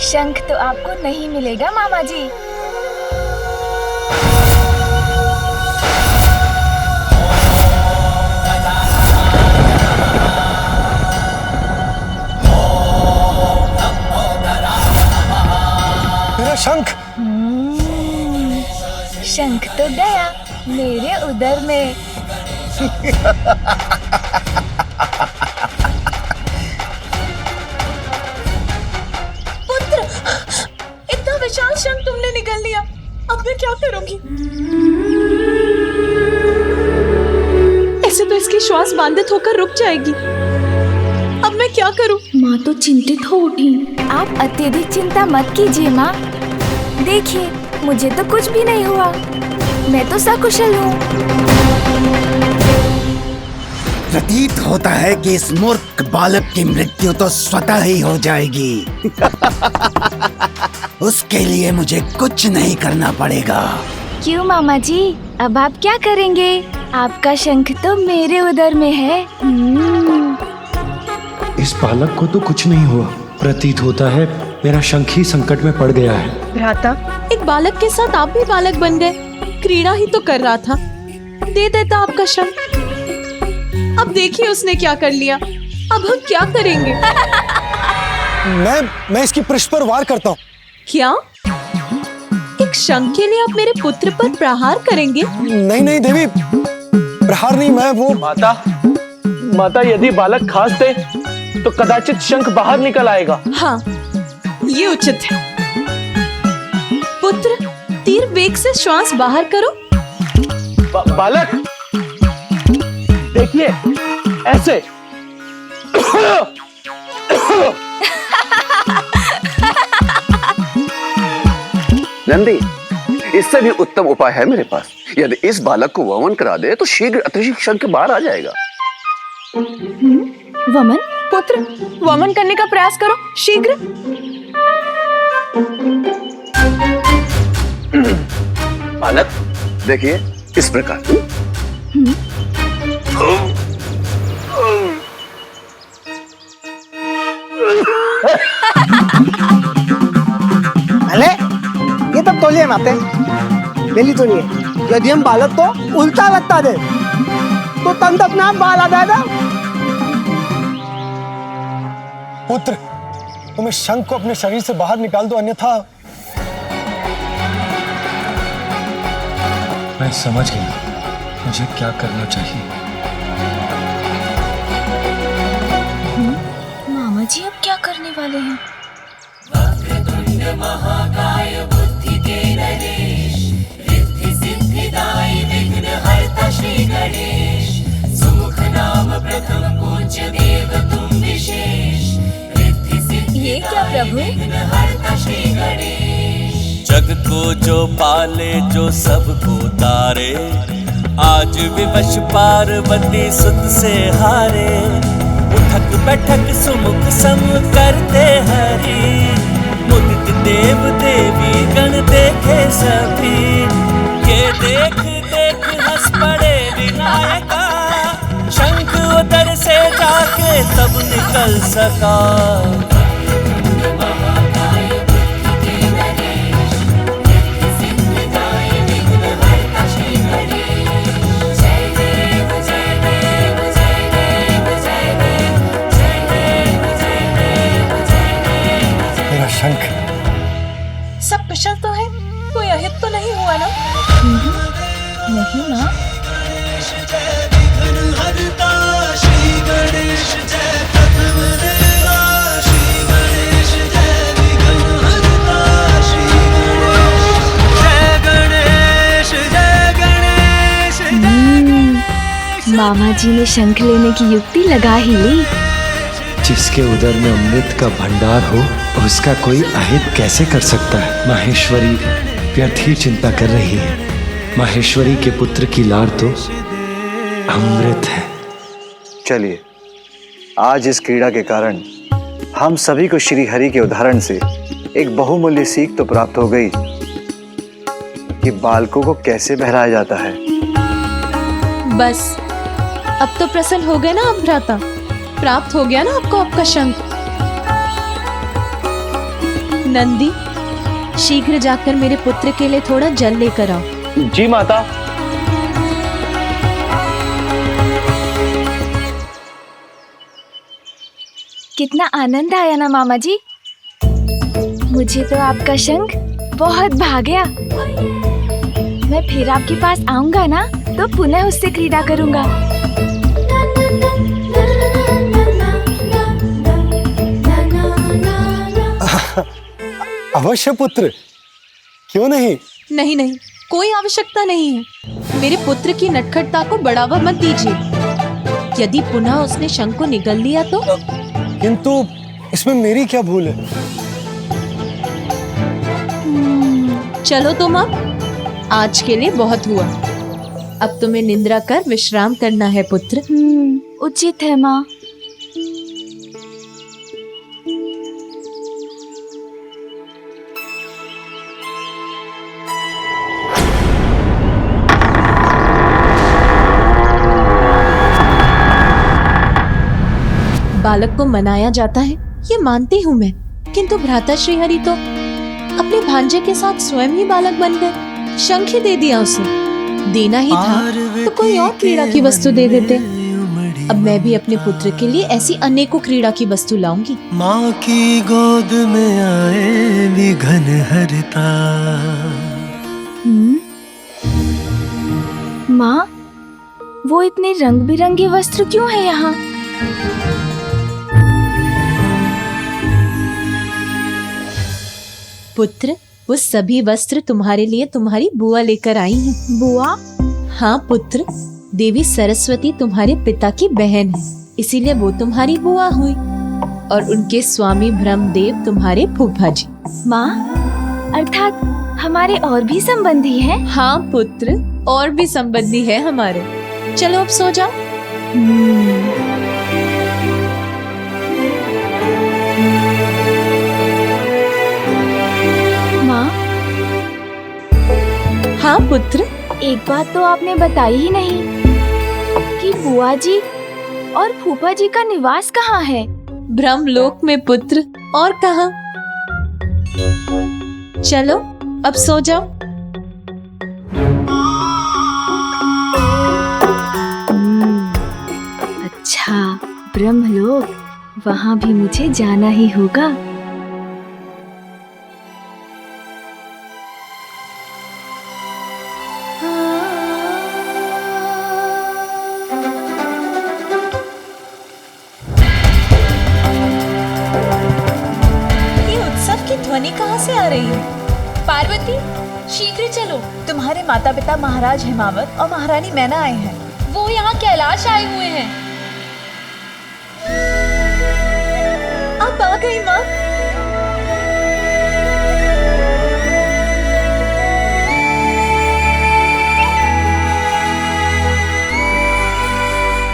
शंख तो आपको नहीं मिलेगा मामा जी। मेरा शंख। शंख तो गया मेरे उदर में। पुत्र, इतना विशाल शंख तुमने निकाल लिया, अब मैं क्या करूंगी? ऐसे तो इसकी श्वास बाधित होकर रुक जाएगी। अब मैं क्या करूं? माँ तो चिंतित हो उठी। आप अत्यधिक चिंता मत कीजिए माँ। देखिए, मुझे तो कुछ भी नहीं हुआ, मैं तो सकुशल हूँ। प्रतीत होता है कि इस मूर्ख बालक की मृत्यु तो स्वतः ही हो जाएगी। उसके लिए मुझे कुछ नहीं करना पड़ेगा। क्यों मामा जी, अब आप क्या करेंगे? आपका शंख तो मेरे उदर में है। इस बालक को तो कुछ नहीं हुआ। प्रतीत होता है मेरा शंख ही संकट में पड़ गया है। भ्राता, एक बालक के साथ आप भी बालक बन गए। क्रीड़ा ही तो कर रहा था, दे देता आपका शंख। अब देखिए उसने क्या कर लिया। अब हम क्या करेंगे? मैं इसकी पृष्ठ पर वार करता हूँ। क्या? एक शंख के लिए आप मेरे पुत्र पर प्रहार करेंगे? नहीं नहीं देवी, प्रहार नहीं, मैं वो। माता, यदि बालक खास दे तो कदाचित शंख बाहर निकल आएगा। हाँ, ये उचित है। पुत्र, तीर वेग से श्वास बाहर करो। बालक, देखिए, ऐसे। नंदी, इससे भी उत्तम उपाय है मेरे पास। यदि इस बालक को वमन करा दे तो शीघ्र अतिशीघ्र शंख बाहर आ जाएगा। वमन? पुत्र, वमन करने का प्रयास करो शीघ्र। बालक, देखिए, इस प्रकार। अरे ये तो तोलिए माते, बेली तोलिए। यदि हम बालक को उल्टा लगता दे तो तंत अपने आप बाहर आ जाएगा। पुत्र, तुम इस शंख को अपने शरीर से बाहर निकाल दो, अन्यथा। मैं समझ गया मुझे क्या करना चाहिए। मामा जी अब क्या करने वाले हैं? ये क्या प्रभु? जग को जो पाले, जो सबको तारे, आज विवश पार्वती सुत से हारे। उठक बैठक सुमुख सम करते हरि, मुदित देव देवी गण देखे सभी। ये देख देख हंस पड़े विनायका, शंख उदर से जाके तब निकल सका। मेरा शंख। सब कुशल तो है, कोई अहित तो नहीं हुआ ना? नहीं ना। मामा जी ने शंख लेने की युक्ति लगा ही ली। जिसके उदर में अमृत का भंडार हो उसका कोई अहित कैसे कर सकता है? माहेश्वरी व्यर्थ ही चिंता कर रही है। माहेश्वरी के पुत्र की लार तो अमृत है। चलिए, आज इस क्रीड़ा के कारण हम सभी को श्री हरि के उदाहरण से एक बहुमूल्य सीख तो प्राप्त हो गई कि बालकों को कैसे बहलाया जाता है। बस अब तो प्रसन्न हो गए ना आप भ्राता? प्राप्त हो गया ना आपको आपका शंख? नंदी, शीघ्र जाकर मेरे पुत्र के लिए थोड़ा जल लेकर आओ। जी माता। कितना आनंद आया ना मामा जी। मुझे तो आपका शंख बहुत भा गया। मैं फिर आपके पास आऊंगा ना तो पुनः उससे क्रीड़ा करूंगा। अवश्य पुत्र, क्यों नहीं? नहीं नहीं, कोई आवश्यकता नहीं है। मेरे पुत्र की नटखटता को बढ़ावा मत दीजिए। यदि पुनः उसने शंख को निगल लिया तो? किंतु इसमें मेरी क्या भूल है? चलो तुम अब, आज के लिए बहुत हुआ। अब तुम्हें निद्रा कर विश्राम करना है पुत्र। उचित है माँ। बालक को मनाया जाता है, ये मानती हूँ मैं, किंतु भ्राता श्रीहरि तो अपने भांजे के साथ स्वयं ही बालक बन गए। शंख ही दे दिया उसे। देना ही था तो कोई और क्रीड़ा की वस्तु दे देते। अब मैं भी अपने पुत्र के लिए ऐसी अनेकों क्रीड़ा की वस्तु लाऊंगी। माँ की गोद में आए विघन हरता। माँ, वो इतने रंग बिरंगे वस्त्र क्यों है यहाँ? पुत्र, वो सभी वस्त्र तुम्हारे लिए तुम्हारी बुआ लेकर आई है। बुआ? हाँ पुत्र, देवी सरस्वती तुम्हारे पिता की बहन है, इसीलिए वो तुम्हारी बुआ हुई। और उनके स्वामी ब्रह्मदेव तुम्हारे फूफा जी। माँ, अर्थात हमारे और भी संबंधी हैं? हाँ पुत्र, और भी संबंधी है हमारे। चलो अब सो जाओ। हाँ पुत्र। एक बात तो आपने बताई ही नहीं कि बुआ जी और फूफा जी का निवास कहाँ है? ब्रह्मलोक में पुत्र, और कहाँ। चलो अब सो जाओ। अच्छा, ब्रह्मलोक, वहाँ भी मुझे जाना ही होगा। ध्वनि कहाँ से आ रही है? पार्वती, शीघ्र चलो। तुम्हारे माता पिता महाराज हिमावत और महारानी मैना आए हैं। वो यहाँ कैलाश आए हुए हैं। अब आ गई माँ।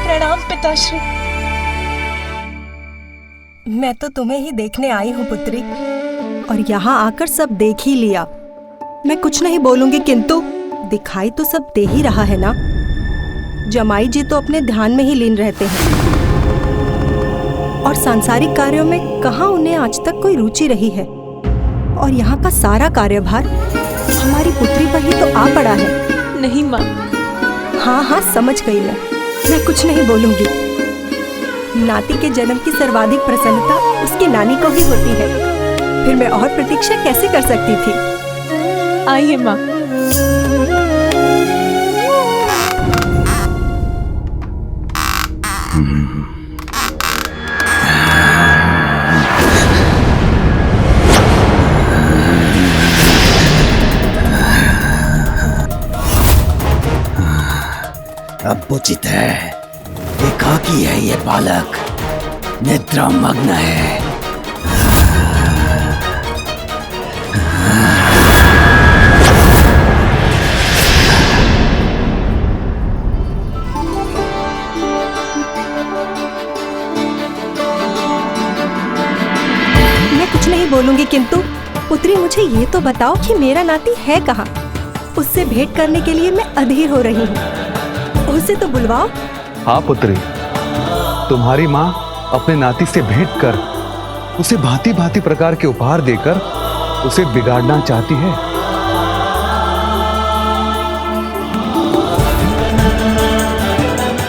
प्रणाम पिताश्री। मैं तो तुम्हें ही देखने आई हूँ पुत्री, और यहाँ आकर सब देख ही लिया। मैं कुछ नहीं बोलूंगी, किंतु दिखाई तो सब दे ही रहा है ना। जमाई जी तो अपने ध्यान में ही लीन रहते हैं, और सांसारिक कार्यों में कहाँ उन्हें आज तक कोई रुचि रही है। और यहाँ का सारा कार्यभार हमारी पुत्री पर ही तो आ पड़ा है। नहीं माँ। हाँ हाँ, समझ गई मैं कुछ नहीं बोलूंगी। नाती के जन्म की सर्वाधिक प्रसन्नता उसकी नानी को ही होती है, फिर मैं और प्रतीक्षा कैसे कर सकती थी। आइए माँ। अब उचित है। एकाकी है ये बालक, निद्रा मग्न है। मैं कुछ नहीं बोलूंगी, किंतु पुत्री मुझे ये तो बताओ कि मेरा नाती है कहाँ। उससे भेंट करने के लिए मैं अधीर हो रही हूँ। उसे तो बुलवाओ। हाँ पुत्री, तुम्हारी माँ अपने नाती से भेंट कर उसे भांति भांति प्रकार के उपहार देकर उसे बिगाड़ना चाहती है।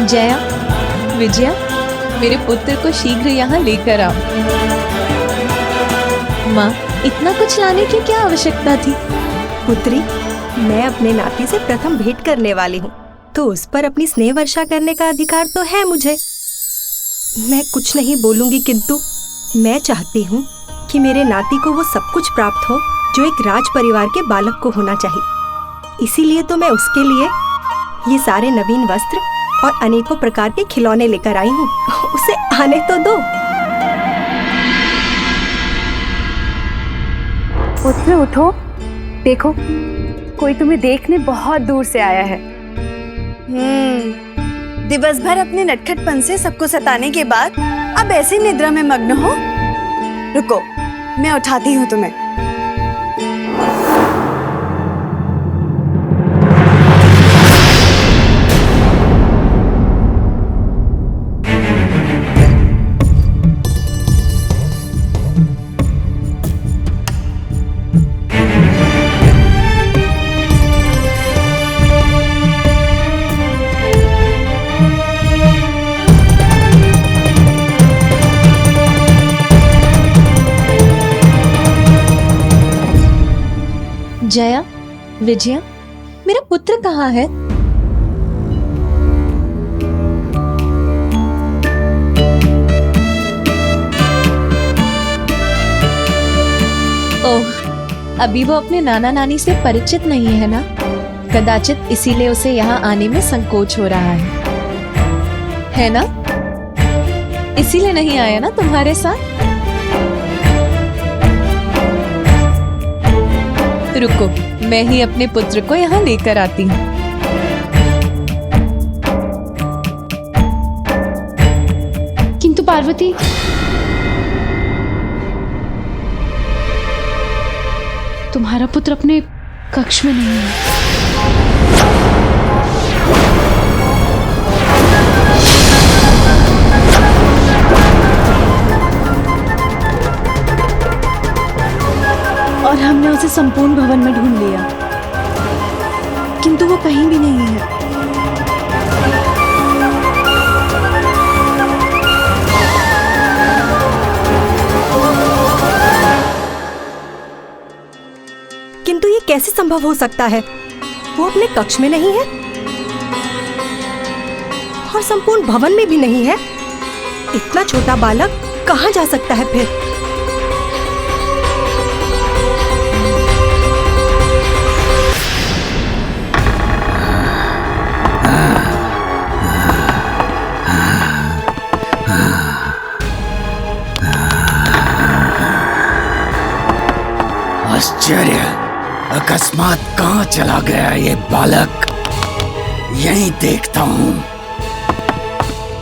जया, विजया, मेरे पुत्र को शीघ्र यहाँ लेकर आओ। माँ, इतना कुछ लाने की क्या आवश्यकता थी? पुत्री, मैं अपने नाती से प्रथम भेंट करने वाली हूँ, तो उस पर अपनी स्नेह वर्षा करने का अधिकार तो है मुझे। मैं कुछ नहीं बोलूंगी, किंतु मैं चाहती हूँ कि मेरे नाती को वो सब कुछ प्राप्त हो जो एक राज परिवार के बालक को होना चाहिए। इसीलिए तो मैं उसके लिए ये सारे नवीन वस्त्र और अनेकों प्रकार के खिलौने लेकर आई हूँ। उसे आने तो दो। पुत्र उठो, देखो कोई तुम्हें देखने बहुत दूर से आया है। दिवस भर अपने नटखटपन से सबको सताने के बाद अब ऐसे निद्रा में मग्न हो। रुको, मैं उठाती हूँ तुम्हें। जया, विजया, मेरा पुत्र कहाँ है? ओह, अभी वो अपने नाना नानी से परिचित नहीं है ना? कदाचित इसीलिए उसे यहाँ आने में संकोच हो रहा है ना? इसीलिए नहीं आया ना तुम्हारे साथ? रुको, मैं ही अपने पुत्र को यहाँ लेकर आती हूँ। किंतु पार्वती, तुम्हारा पुत्र अपने कक्ष में नहीं है। और हमने उसे संपूर्ण भवन में ढूंढ लिया, किंतु वो कहीं भी नहीं है। किंतु ये कैसे संभव हो सकता है? वो अपने कक्ष में नहीं है और संपूर्ण भवन में भी नहीं है। इतना छोटा बालक कहाँ जा सकता है फिर? आश्चर्य, अकस्मात कहाँ चला गया ये बालक? यहीं देखता हूँ।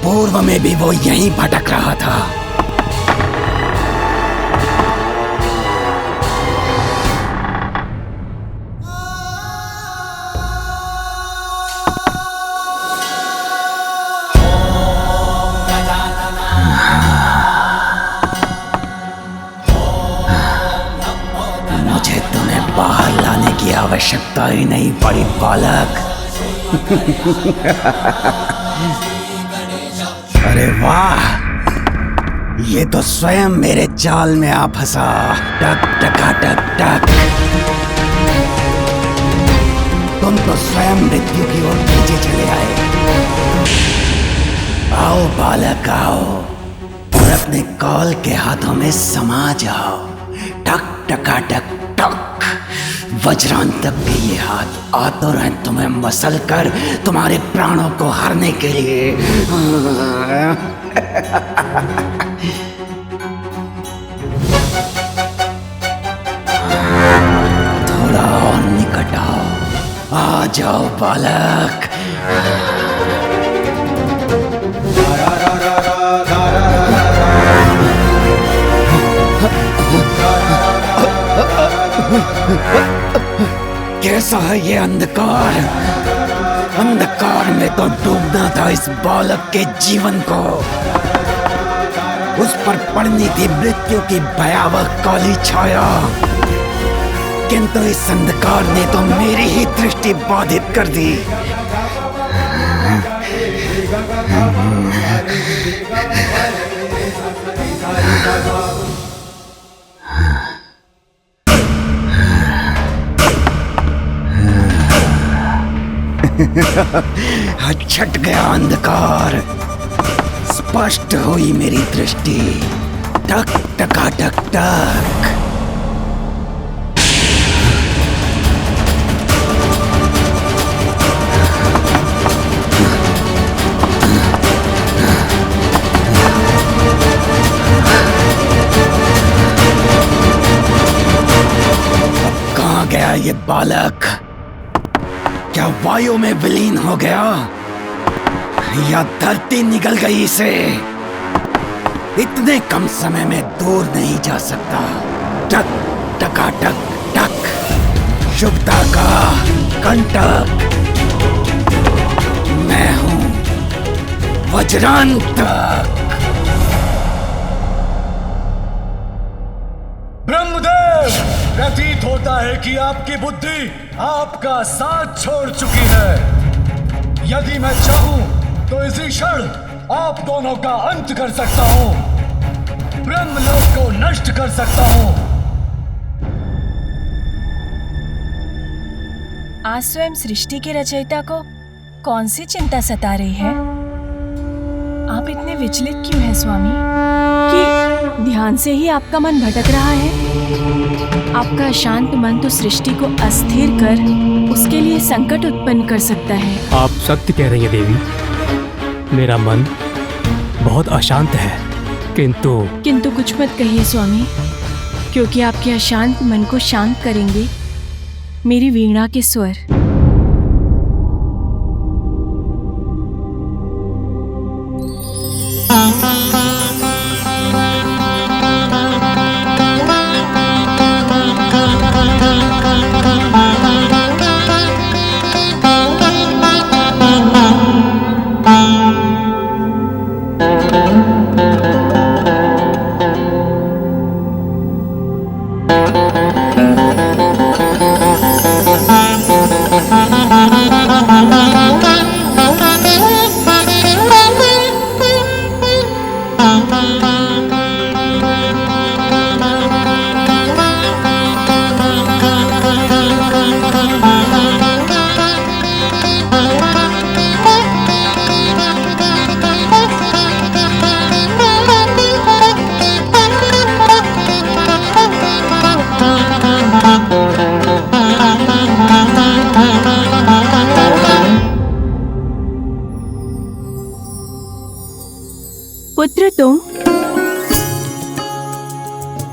पूर्व में भी वो यहीं भटक रहा था। मुझे तुम्हें बाहर लाने की आवश्यकता ही नहीं पड़ी बालक। अरे वाह, ये तो स्वयं मेरे जाल में आ फंसा। टक टका टक टक। तुम तो स्वयं मृत्यु की ओर खींचे चले आए। आओ बालक आओ, और अपने कॉल के हाथों में समा जाओ। टक टका टक टक। वज्रांतक के ये हाथ आतुर हैं तुम्हें मसल कर तुम्हारे प्राणों को हरने के लिए। थोड़ा और निकट आओ, आ जाओ बालक। कैसा है ये अंधकार? अंधकार में तो डूबना था इस बालक के जीवन को। उस पर पड़नी थी मृत्यु की भयावह काली छाया। किंतु इस अंधकार ने तो मेरी ही दृष्टि बाधित कर दी। छट गया अंधकार, स्पष्ट हुई मेरी दृष्टि। टक टका टक टक। कहाँ गया ये बालक? क्या वायु में विलीन हो गया या धरती निगल गई इसे? इतने कम समय में दूर नहीं जा सकता। टक टका टक टक। शुभता का कंटक। मैं हूं वज्रांतक। ब्रह्मदेव, प्रतीत होता है कि आपकी बुद्धि आपका साथ छोड़ चुकी है। यदि मैं चाहूं तो इसी क्षण आप दोनों का अंत कर सकता हूं, ब्रह्मलोक को नष्ट कर सकता हूं। आज स्वयं सृष्टि के रचयिता को कौन सी चिंता सता रही है? आप इतने विचलित क्यों हैं स्वामी? कि ध्यान से ही आपका मन भटक रहा है? आपका अशांत मन तो सृष्टि को अस्थिर कर उसके लिए संकट उत्पन्न कर सकता है। आप सत्य कह रही हैं देवी, मेरा मन बहुत अशांत है, किंतु कुछ मत कहिए स्वामी, क्योंकि आपके अशांत मन को शांत करेंगे मेरी वीणा के स्वर। पुत्र तुम?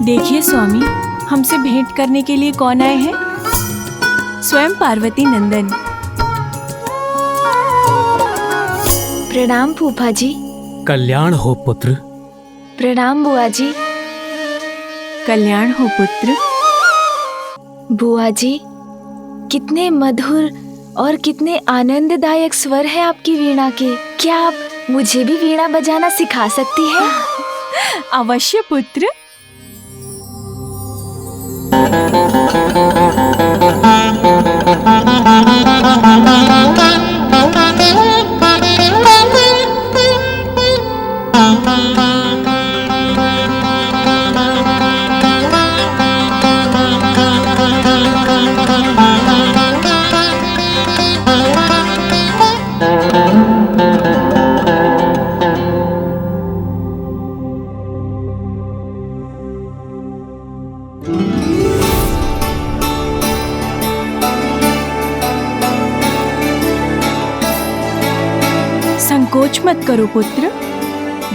देखिए स्वामी, हमसे भेंट करने के लिए कौन आए हैं? स्वयं पार्वती नंदन। प्रणाम फूफा जी। कल्याण हो पुत्र। प्रणाम बुआ जी। कल्याण हो पुत्र। बुआ जी, कितने मधुर और कितने आनंददायक स्वर है आपकी वीणा के। क्या आप मुझे भी वीणा बजाना सिखा सकती हैं? अवश्य पुत्र। संकोच मत करो पुत्र,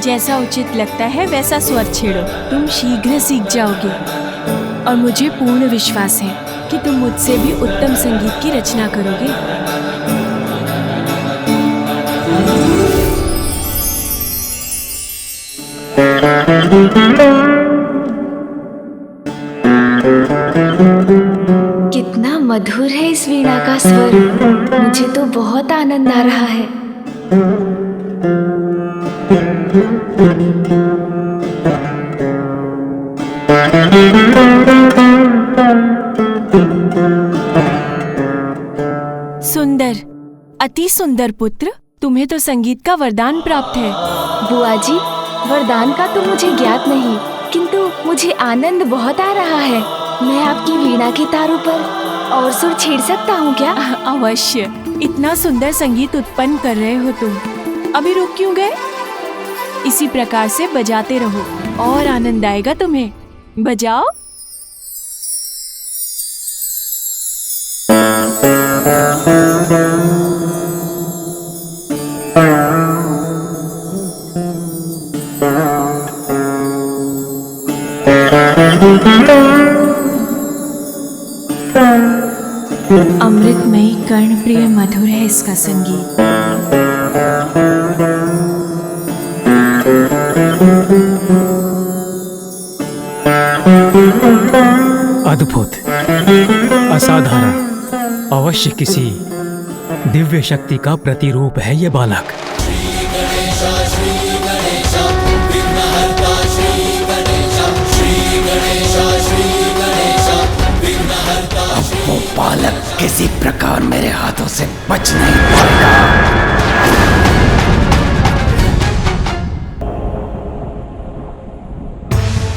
जैसा उचित लगता है वैसा स्वर छेड़ो। तुम शीघ्र सीख जाओगे और मुझे पूर्ण विश्वास है कि तुम मुझसे भी उत्तम संगीत की रचना करोगे। कितना मधुर है इस वीणा का स्वर। मुझे तो बहुत आनंद आ रहा है। अति सुंदर पुत्र, तुम्हें तो संगीत का वरदान प्राप्त है। बुआ जी, वरदान का तो मुझे ज्ञात नहीं, किंतु मुझे आनंद बहुत आ रहा है। मैं आपकी वीणा के तारों पर और सुर छेड़ सकता हूँ क्या? अवश्य। इतना सुंदर संगीत उत्पन्न कर रहे हो तुम, अभी रुक क्यों गए? इसी प्रकार से बजाते रहो और आनंद आएगा तुम्हें। बजाओ। अमृतमयी कर्णप्रिय मधुर है इसका संगीत। अद्भुत, असाधारण, अवश्य किसी दिव्य शक्ति का प्रतिरूप है ये बालक। अब वो बालक किसी प्रकार मेरे हाथों से बच नहीं पाएगा।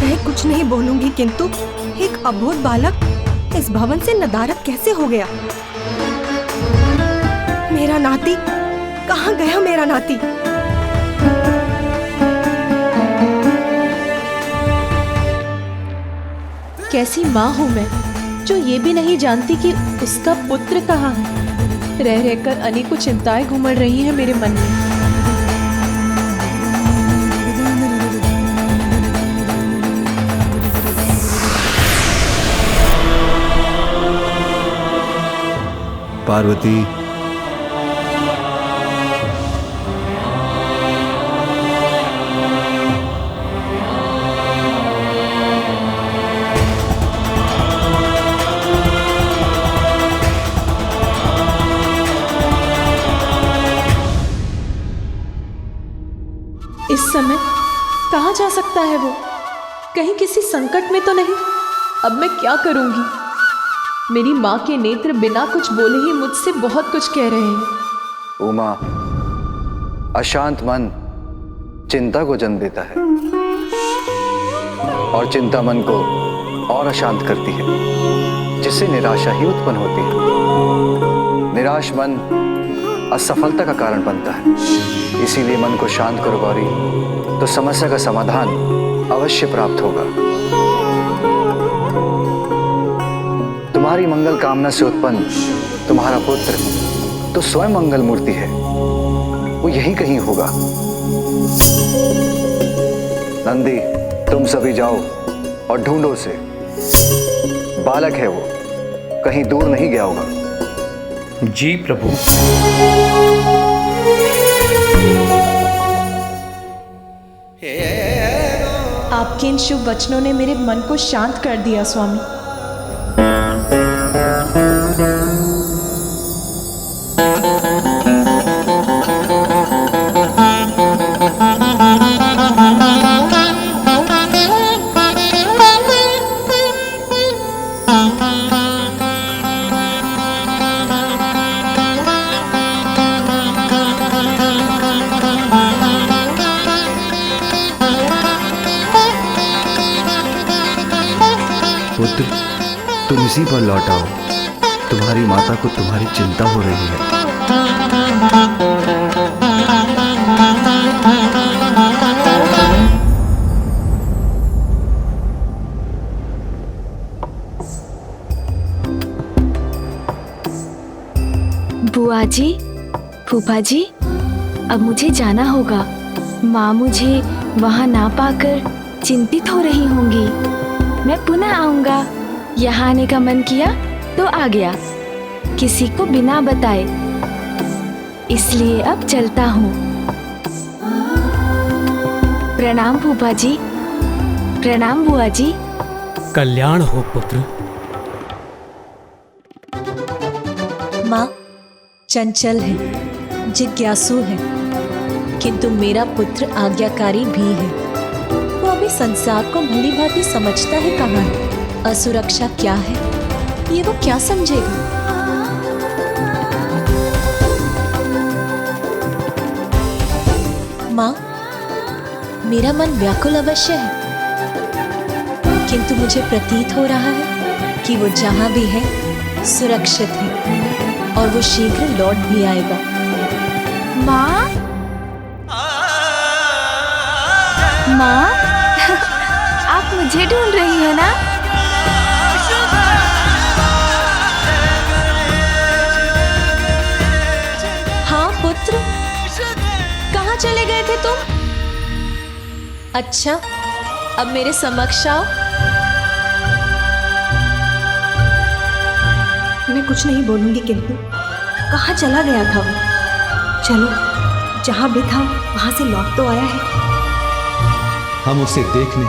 मैं कुछ नहीं बोलूंगी, किंतु एक अबोध बालक इस भवन से नदारद कैसे हो गया? मेरा नाती कहाँ गया? मेरा नाती कैसी माँ हूँ मैं जो ये भी नहीं जानती कि उसका पुत्र कहाँ है। रह रहकर अनेकों चिंताएं घुमड़ रही हैं मेरे मन में। पार्वती, इस समय कहाँ जा सकता है वो? कहीं किसी संकट में तो नहीं? अब मैं क्या करूंगी? मेरी माँ के नेत्र बिना कुछ बोले ही मुझसे बहुत कुछ कह रहे हैं। उमा, अशांत मन चिंता को जन्म देता है और चिंता मन को और अशांत करती है, जिससे निराशा ही उत्पन्न होती है। निराश मन असफलता का कारण बनता है। इसीलिए मन को शांत करो गौरी, तो समस्या का समाधान अवश्य प्राप्त होगा। तुम्हारी मंगल कामना से उत्पन्न तुम्हारा पुत्र तो स्वयं मंगल मूर्ति है, वो यहीं कहीं होगा। नंदी, तुम सभी जाओ और ढूंढो उसे। बालक है वो, कहीं दूर नहीं गया होगा। जी प्रभु। आपके इन शुभ वचनों ने मेरे मन को शांत कर दिया स्वामी। पुत्र, तुम इसी पर लौट आओ। तुम्हारी माता को तुम्हारी चिंता हो रही है। बुआ जी, फूफा जी, अब मुझे जाना होगा। माँ मुझे वहाँ ना पाकर चिंतित हो रही होंगी। मैं पुनः आऊंगा। यहाँ आने का मन किया तो आ गया, किसी को बिना बताए। इसलिए अब चलता हूँ। प्रणाम फूफा जी। प्रणाम बुआ जी। कल्याण हो पुत्र। माँ चंचल है, जिज्ञासु है, किंतु मेरा पुत्र आज्ञाकारी भी है। वो अभी संसार को भली भांति समझता है कहाँ है। असुरक्षा क्या है ये वो क्या समझेगा। माँ, मेरा मन व्याकुल अवश्य है, किंतु मुझे प्रतीत हो रहा है कि वो जहां भी है सुरक्षित है और वो शीघ्र लौट भी आएगा। माँ, माँ, आप मुझे ढूंढ रही है ना? हाँ पुत्र, कहाँ चले गए थे तुम? अच्छा, अब मेरे समक्ष आओ। मैं कुछ नहीं बोलूंगी, किंतु कहाँ चला गया था वो? चलो, जहाँ भी था वहां से लौट तो आया है। हम उसे देखने,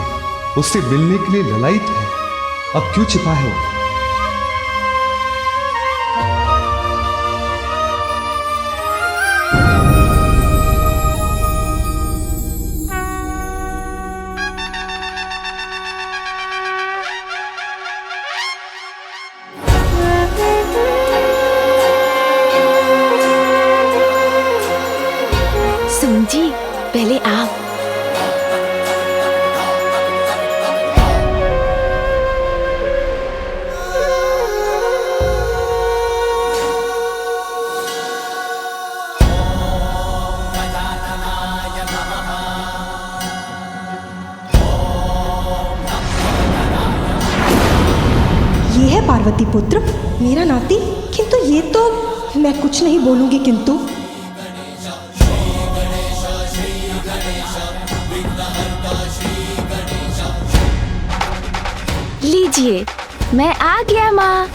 उससे मिलने के लिए ललायित हैं। अब क्यों छिपा है वो? सुन जी, पहले आप। ये है पार्वती पुत्र, मेरा नाती। किंतु ये तो, मैं कुछ नहीं बोलूंगी, किंतु लीजिए, मैं आ गया माँ।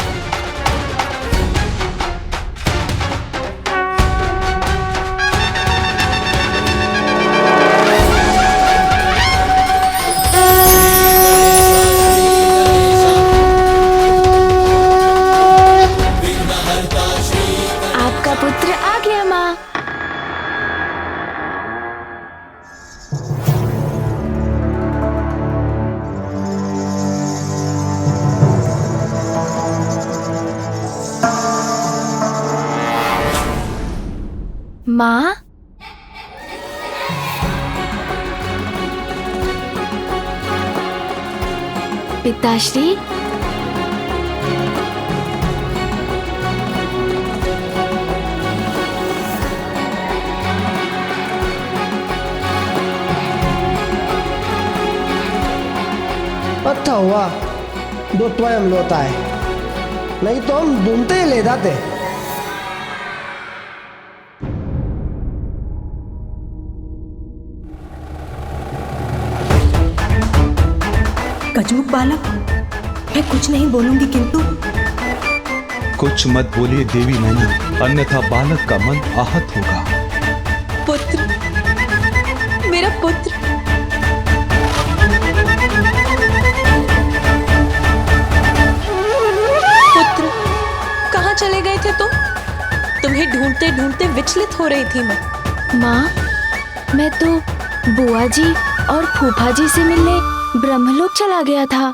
आपका पुत्र आ गया माँ। माँ, पिताश्री, अच्छा हुआ दो स्वयं लोता है, नहीं तो हम ढूंढते ही ले जाते। गजमुख बालक, मैं कुछ नहीं बोलूंगी, किंतु कुछ मत बोलिए देवी नैना, अन्यथा बालक का मन आहत होगा। पुत्र, मेरा पुत्र। पुत्र, कहाँ चले गए थे तुम? तुम्हें ढूंढते ढूंढते विचलित हो रही थी मैं। माँ, मैं तो बुआ जी और फूफा जी से मिलने ब्रह्मलोक चला गया था।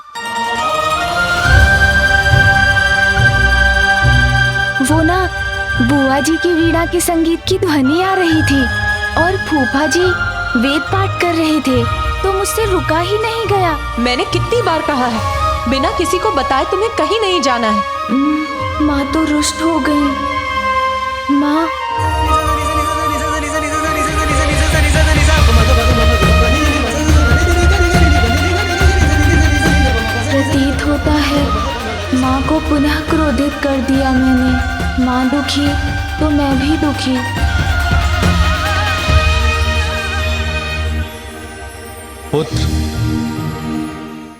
वो ना बुआ जी की वीणा के संगीत की ध्वनि आ रही थी और फूफा जी वेद पाठ कर रहे थे, तो मुझसे रुका ही नहीं गया। मैंने कितनी बार कहा है, बिना किसी को बताए तुम्हें कहीं नहीं जाना है। माँ तो रुष्ट हो गई। माँ, प्रतीत होता है माँ को पुनः क्रोधित कर दिया मैंने। माँ दुखी तो मैं भी दुखी। पुत्र,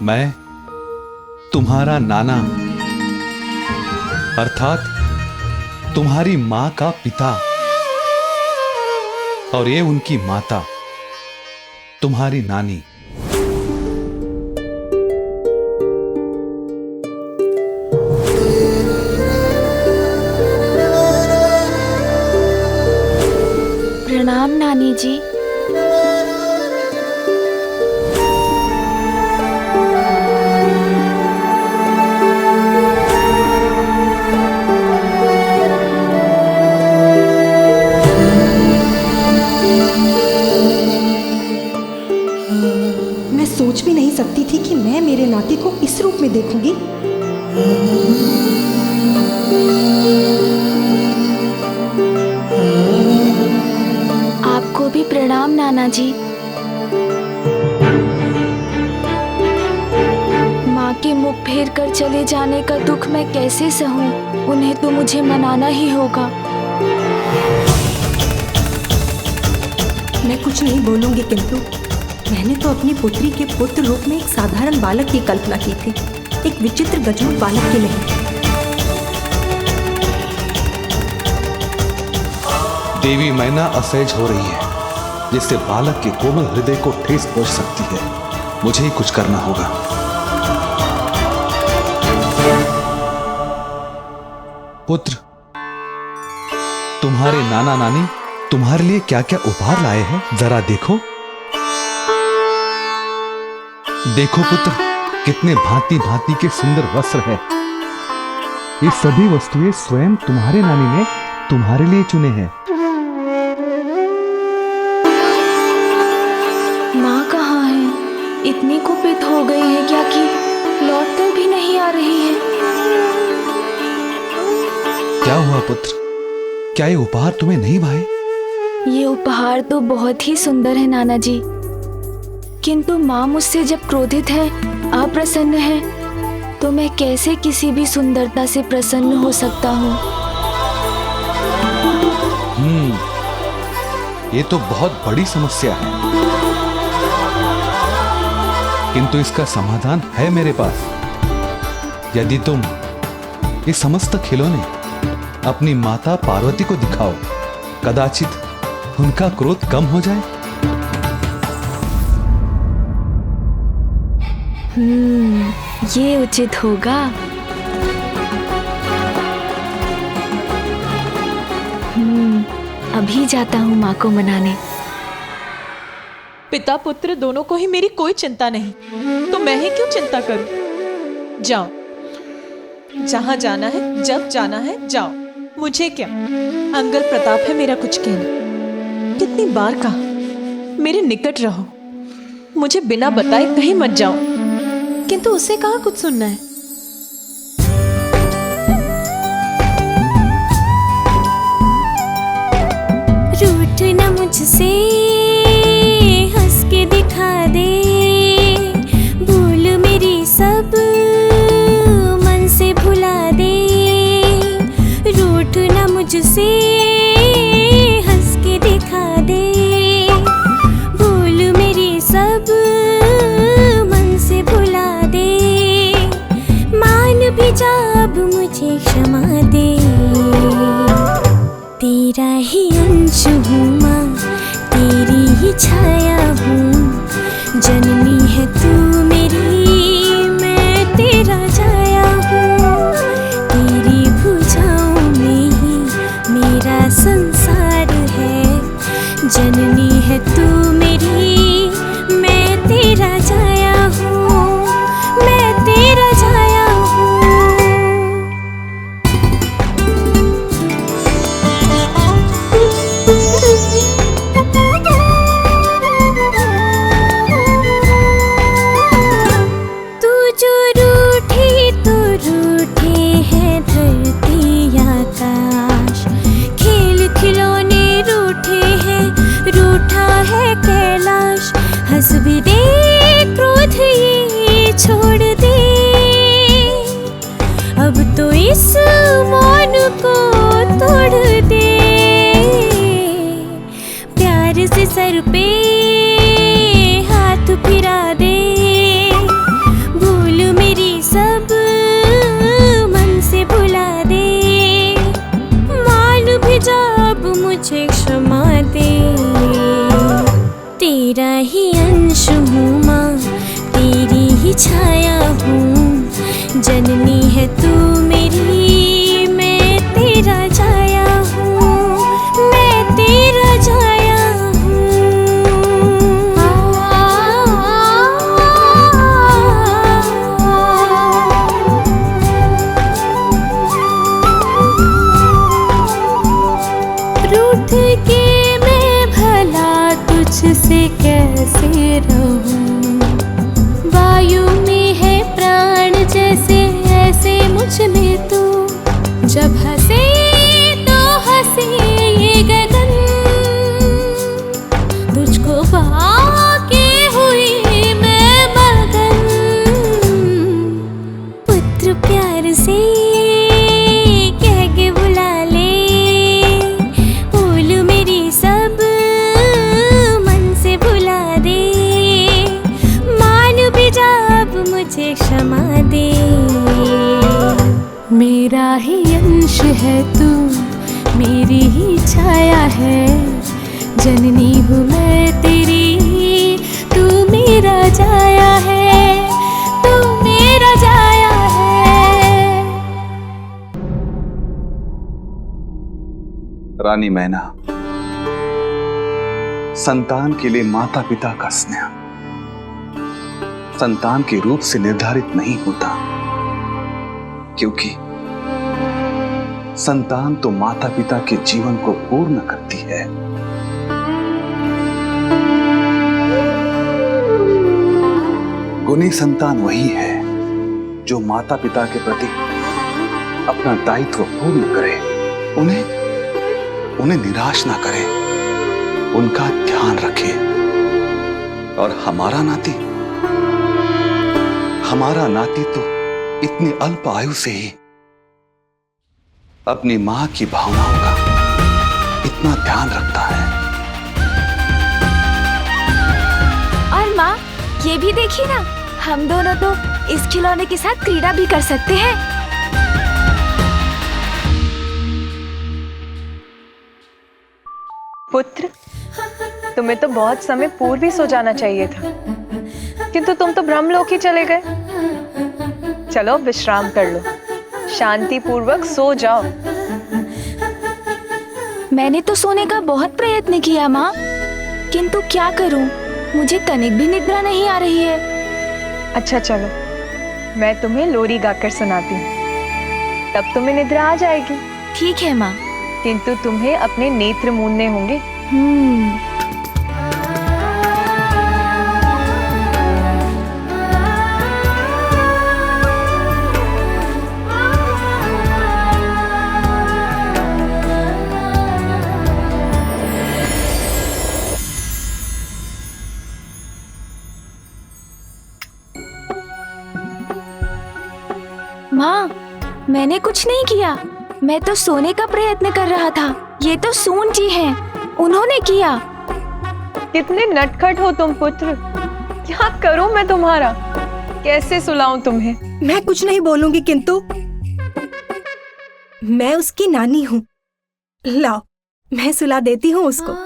मैं तुम्हारा नाना अर्थात तुम्हारी मां का पिता और ये उनकी माता तुम्हारी नानी। प्रणाम नानी जी। आपको भी प्रणाम नाना जी। माँ के मुख फेर कर चले जाने का दुख मैं कैसे सहूं? उन्हें तो मुझे मनाना ही होगा। मैं कुछ नहीं बोलूंगी, किंतु मैंने तो अपनी पुत्री के पुत्र रूप में एक साधारण बालक की कल्पना की थी, एक विचित्र गजरूप बालक की नहीं। देवी मैना असहज हो रही है, जिससे बालक के कोमल हृदय को ठेस पहुंच सकती है। मुझे ही कुछ करना होगा। पुत्र, तुम्हारे नाना नानी तुम्हारे लिए क्या क्या उपहार लाए हैं, जरा देखो। देखो पुत्र, कितने भांति भांति के सुंदर वस्त्र हैं। ये सभी वस्तुएं स्वयं तुम्हारे नानी ने तुम्हारे लिए चुने हैं। माँ कहाँ है? इतनी कुपित हो गई है क्या कि लौट कर भी नहीं आ रही है? क्या हुआ पुत्र, क्या ये उपहार तुम्हें नहीं भाए? ये उपहार तो बहुत ही सुंदर है नाना जी, किंतु माँ मुझसे जब क्रोधित है, अप्रसन्न है, तो मैं कैसे किसी भी सुंदरता से प्रसन्न हो सकता हूँ? ये तो बहुत बड़ी समस्या है, किंतु इसका समाधान है मेरे पास। यदि तुम ये समस्त खिलौने अपनी माता पार्वती को दिखाओ, कदाचित उनका क्रोध कम हो जाए। ये उचित होगा। अभी जाता हूँ माँ को मनाने। पिता पुत्र दोनों को ही मेरी कोई चिंता नहीं, तो मैं ही क्यों चिंता करूं? जाओ, जहां जाना है, जब जाना है जाओ, मुझे क्या। अंगल प्रताप है मेरा कुछ कहना। कितनी बार कहा मेरे निकट रहो, मुझे बिना बताए कहीं मत जाओ, किंतु उसे कहाँ कुछ सुनना है। रूठ न मुझसे, हंस के दिखा दे, भूल मेरी सब मन से भुला दे। रूठ न मुझसे, हंस के दिखा दे, भूल मेरी सब मन से भुला दे। मान भी जा अब मुझे क्षमा दे, तेरा ही अंश हूँ माँ, तेरी ही छाया हूँ। जननी है तू मेरी, मैं तेरा छाया हूँ। तेरी भुजाओं में ही मेरा संसार है। जननी है तू मेरी, मैं तेरा छाया हूँ, मैं तेरा छाया हूँ। तू जो रूठी तो रूठे हैं धरती आकाश। खेल खिलौने रूठे हैं, रूठा है कैलाश। हंस भी दे, क्रोध ये छोड़ दे, अब तो इस मौन को तोड़ दे। प्यार से सर पे हाथ फिरा दे, भूल मेरी सब मन से भुला दे। मान भी जा अब मुझे क्षमा दे, तेरा ही अंश हूँ माँ, तेरी ही छाया हूँ। जननी है तू मेरी, मैं तेरा छाया हूँ, मैं तेरा छाया रूठ के मैं भला तुझसे कैसे रहूं। वायु में है प्राण जैसे, ऐसे जब हंसे तो हंसे ये गगन, तुझको पाके हुई मैं मगन। पुत्र प्यार से कह के बुला ले, भूल मेरी सब मन से भुला दे। मान भी जा अब मुझे क्षमा दे। मेरा ही अंश है तू, मेरी ही छाया है। जननी हूँ मैं तेरी, तू मेरा जाया है, तू मेरा जाया है। रानी मैना, संतान के लिए माता पिता का स्नेह संतान के रूप से निर्धारित नहीं होता, क्योंकि संतान तो माता पिता के जीवन को पूर्ण करती है। गुणी संतान वही है जो माता पिता के प्रति अपना दायित्व पूर्ण करे, उन्हें निराश ना करे, उनका ध्यान रखे। और हमारा नाती तो इतनी अल्प आयु से ही अपनी मां की भावनाओं का इतना ध्यान रखता है। और माँ, ये भी देखिए ना, हम दोनों तो इस खिलौने के साथ क्रीड़ा भी कर सकते हैं। पुत्र, तुम्हें तो बहुत समय पूर्व ही सो जाना चाहिए था, किंतु तुम तो ब्रह्मलोक ही चले गए। चलो विश्राम कर लो, शांति पूर्वक सो जाओ। मैंने तो सोने का बहुत प्रयत्न किया माँ, किंतु क्या करूं, मुझे तनिक भी निद्रा नहीं आ रही है। अच्छा चलो, मैं तुम्हें लोरी गाकर सुनाती हूँ, तब तुम्हें निद्रा आ जाएगी। ठीक है माँ, किंतु तुम्हें अपने नेत्र मूंदने होंगे। माँ, मैंने कुछ नहीं किया, मैं तो सोने का प्रयत्न कर रहा था। ये तो सून जी हैं, उन्होंने किया। कितने नटखट हो तुम पुत्र, क्या करूं मैं तुम्हारा, कैसे सुलाऊं तुम्हें? मैं कुछ नहीं बोलूंगी, किंतु मैं उसकी नानी हूँ। लाओ, मैं सुला देती हूँ उसको।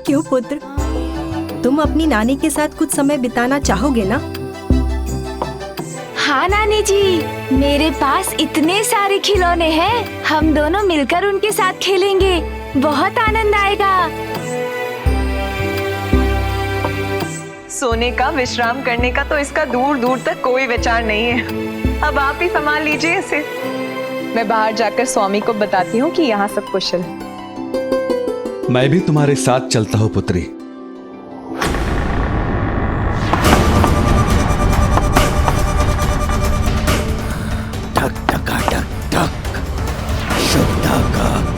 क्यों पुत्र, तुम अपनी नानी के साथ कुछ समय बिताना चाहोगे ना? हाँ नानी जी, मेरे पास इतने सारे खिलौने हैं, हम दोनों मिलकर उनके साथ खेलेंगे, बहुत आनंद आएगा। सोने का, विश्राम करने का तो इसका दूर दूर तक कोई विचार नहीं है। अब आप ही संभाल लीजिए इसे। मैं बाहर जाकर स्वामी को बताती हूँ कि यहाँ सब कुशल है। मैं भी तुम्हारे साथ चलता हूँ पुत्री।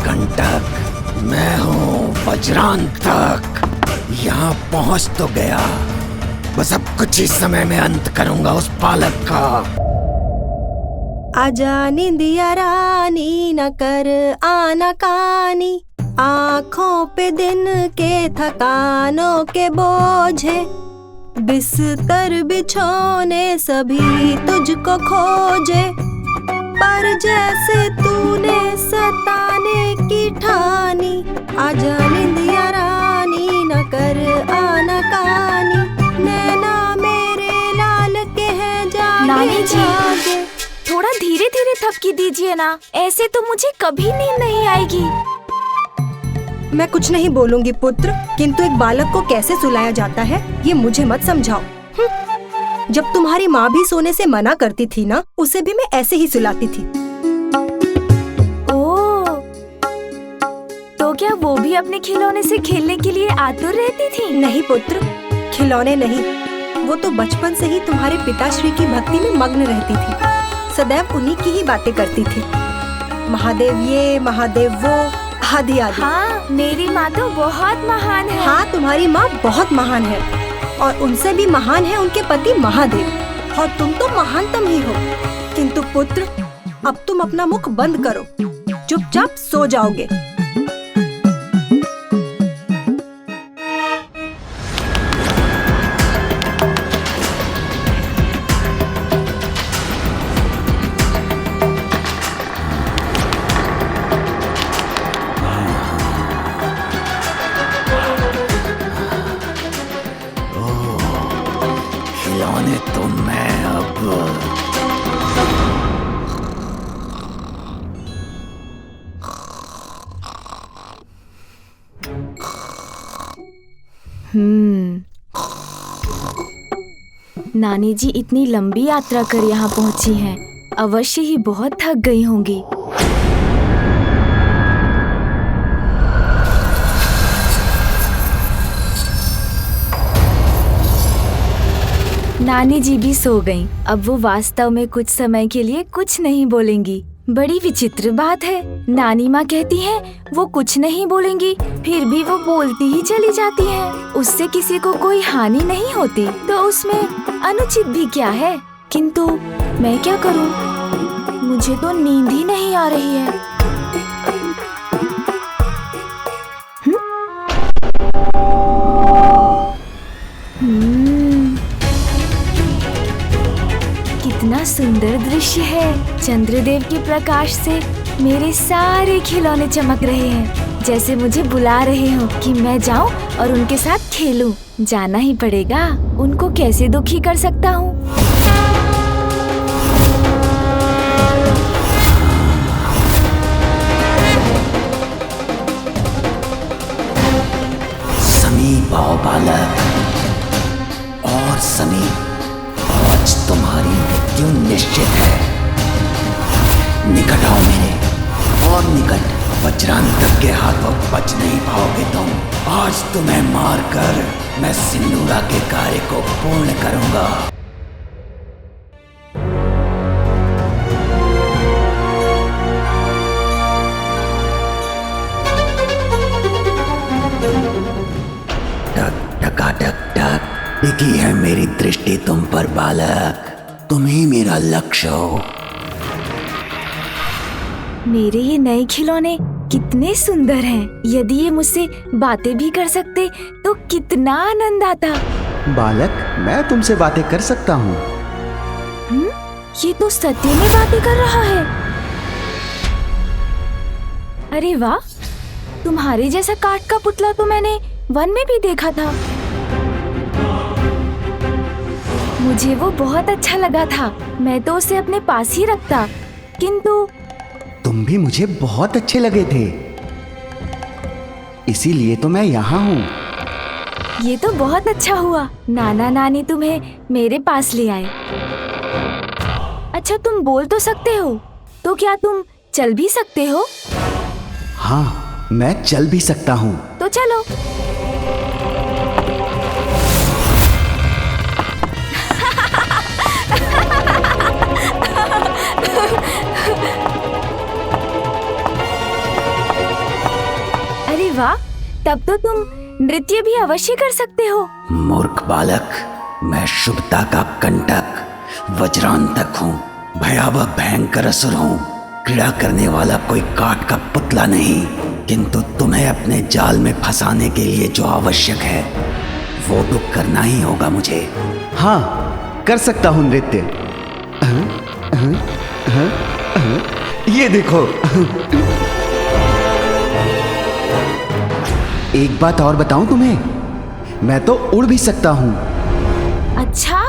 कंटक, मैं हूँ वज्रांतक। यहाँ पहुँच तो गया, बस अब कुछ ही समय में अंत करूंगा उस बालक का। आजा निंदिया रानी, न कर आनाकानी, आँखों पे दिन के थकानों के बोझे, बिस्तर बिछोने सभी तुझको खोजे, पर जैसे तूने सताने की ठानी, आजा निंदिया रानी, न कर आनाकानी, नैना मेरे लाल के हैं जागे नानी जी, जागे। थोड़ा धीरे धीरे थपकी दीजिए ना, ऐसे तो मुझे कभी नींद नहीं आएगी। मैं कुछ नहीं बोलूंगी पुत्र, किंतु एक बालक को कैसे सुलाया जाता है ये मुझे मत समझाओ। जब तुम्हारी माँ भी सोने से मना करती थी ना, उसे भी मैं ऐसे ही सुलाती थी। ओह, तो क्या वो भी अपने खिलौने से खेलने के लिए आतुर रहती थी? नहीं पुत्र, खिलौने नहीं, वो तो बचपन से ही तुम्हारे पिताश्री की भक्ति में मग्न रहती थी, सदैव उन्हीं की ही बातें करती थी। महादेव ये, महादेव वो, आदि आदि। हाँ, मेरी माँ तो बहुत महान है। हाँ, तुम्हारी माँ बहुत महान है और उनसे भी महान है उनके पति महादेव। और तुम तो महानतम ही हो। किंतु पुत्र, अब तुम अपना मुख बंद करो, चुपचाप सो जाओगे। खिलौने तो मैं अब नानी जी इतनी लंबी यात्रा कर यहाँ पहुँची हैं, अवश्य ही बहुत थक गई होंगी। नानी जी भी सो गईं। अब वो वास्तव में कुछ समय के लिए कुछ नहीं बोलेंगी। बड़ी विचित्र बात है, नानी माँ कहती हैं वो कुछ नहीं बोलेंगी, फिर भी वो बोलती ही चली जाती हैं। उससे किसी को कोई हानि नहीं होती, तो उसमें अनुचित भी क्या है। किंतु मैं क्या करूँ, मुझे तो नींद ही नहीं आ रही है। कितना सुंदर दृश्य है। चंद्रदेव के प्रकाश से मेरे सारे खिलौने चमक रहे हैं, जैसे मुझे बुला रहे हो कि मैं जाऊं और उनके साथ खेलूं। जाना ही पड़ेगा, उनको कैसे दुखी कर सकता हूँ। समीप आओ बालक, और समीप, आज तुम्हारी मृत्यु निश्चित है। निकट आओ मेरे, और निकट। वज्रांतक के हाथों बच नहीं पाओगे तुम। आज तुम्हें मारकर मैं सिंदूरा के कार्य को पूर्ण करूंगा। टक टकाटक टक, टिकी है मेरी दृष्टि तुम पर बालक। तुम ही मेरा लक्ष्य हो। मेरे ये नए खिलौने कितने सुंदर हैं। यदि ये मुझसे बातें भी कर सकते तो कितना आनंद आता। बालक, मैं तुमसे बातें कर सकता हूँ। ये तो सत्य में बातें कर रहा है। अरे वाह, तुम्हारे जैसा काठ का पुतला तो मैंने वन में भी देखा था। मुझे वो बहुत अच्छा लगा था, मैं तो उसे अपने पास ही रखता। किंतु तुम भी मुझे बहुत अच्छे लगे थे, इसीलिए तो मैं यहाँ हूँ। ये तो बहुत अच्छा हुआ, नाना नानी तुम्हें मेरे पास ले आए। अच्छा, तुम बोल तो सकते हो, तो क्या तुम चल भी सकते हो? हाँ, मैं चल भी सकता हूँ। तो चलो। अरे वाह, तब तो तुम नृत्य भी अवश्य कर सकते हो। मूर्ख बालक, मैं शुभता का कंटक वज्रांतक हूँ, भयावह भयंकर असुर हूँ, क्रीड़ा करने वाला कोई काठ का पुतला नहीं। किंतु तुम्हें अपने जाल में फंसाने के लिए जो आवश्यक है वो तो करना ही होगा मुझे। हाँ, कर सकता हूँ नृत्य। ये देखो। एक बात और बताऊं तुम्हें, मैं तो उड़ भी सकता हूँ। अच्छा,